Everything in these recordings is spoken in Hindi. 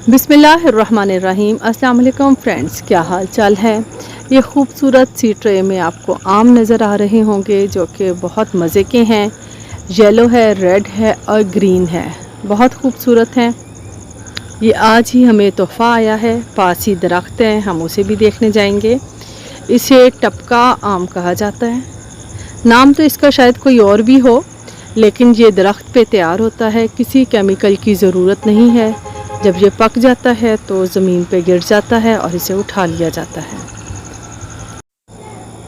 बिस्मिल्लाहिर्रहमानिर्रहीम। अस्सलाम वालेकुम फ्रेंड्स, क्या हाल चाल है। ये खूबसूरत सी ट्रे में आपको आम नज़र आ रहे होंगे जो कि बहुत मज़े के हैं। येलो है, रेड है और ग्रीन है, बहुत खूबसूरत हैं। ये आज ही हमें तोहफ़ा आया है। पास ही दरख्त है, हम उसे भी देखने जाएंगे। इसे टपका आम कहा जाता है। नाम तो इसका शायद कोई और भी हो, लेकिन ये दरख्त पे तैयार होता है, किसी केमिकल की ज़रूरत नहीं है। जब ये पक जाता है तो ज़मीन पे गिर जाता है और इसे उठा लिया जाता है।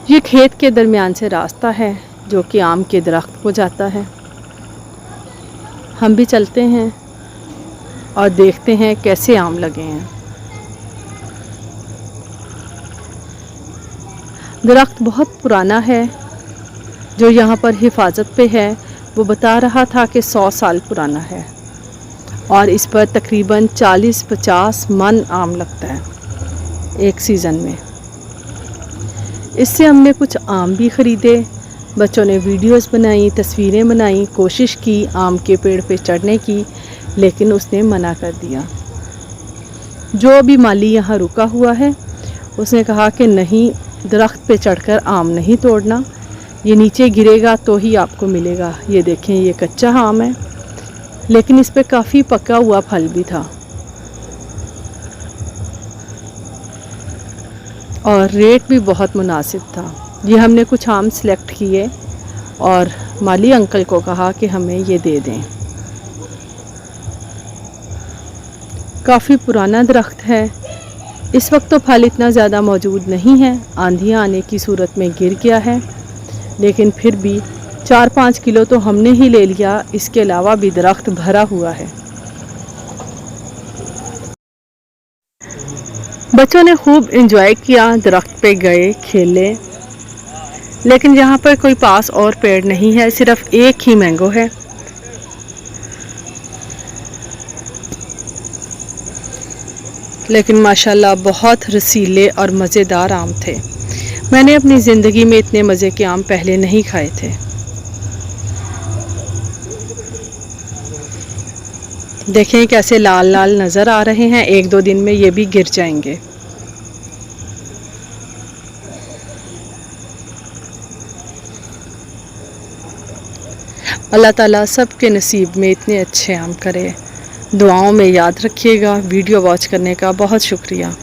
ये खेत के दरमियान से रास्ता है जो कि आम के दरख्त को जाता है। हम भी चलते हैं और देखते हैं कैसे आम लगे हैं। दरख्त बहुत पुराना है। जो यहाँ पर हिफाजत पे है वो बता रहा था कि 100 साल पुराना है और इस पर तकरीबन 40-50 मन आम लगता है एक सीज़न में। इससे हमने कुछ आम भी ख़रीदे। बच्चों ने वीडियोस बनाई, तस्वीरें बनाई, कोशिश की आम के पेड़ पे चढ़ने की, लेकिन उसने मना कर दिया। जो अभी माली यहाँ रुका हुआ है उसने कहा कि नहीं, दरख्त पे चढ़कर आम नहीं तोड़ना, ये नीचे गिरेगा तो ही आपको मिलेगा। ये देखें, ये कच्चा आम है लेकिन इस पे काफ़ी पका हुआ फल भी था और रेट भी बहुत मुनासिब था। ये हमने कुछ आम सेलेक्ट किए और माली अंकल को कहा कि हमें ये दे दें। काफ़ी पुराना दरख्त है। इस वक्त तो फल इतना ज़्यादा मौजूद नहीं है, आंधियाँ आने की सूरत में गिर गया है, लेकिन फिर भी 4-5 किलो तो हमने ही ले लिया। इसके अलावा भी दरख्त भरा हुआ है। बच्चों ने खूब एंजॉय किया, दरख्त पे गए, खेले, लेकिन यहाँ पर कोई पास और पेड़ नहीं है, सिर्फ एक ही मैंगो है। लेकिन माशाल्लाह बहुत रसीले और मज़ेदार आम थे। मैंने अपनी ज़िंदगी में इतने मज़े के आम पहले नहीं खाए थे। देखें कैसे लाल लाल नज़र आ रहे हैं, 1-2 दिन में ये भी गिर जाएंगे। अल्लाह ताला सब के नसीब में इतने अच्छे आम करे। दुआओं में याद रखिएगा। वीडियो वॉच करने का बहुत शुक्रिया।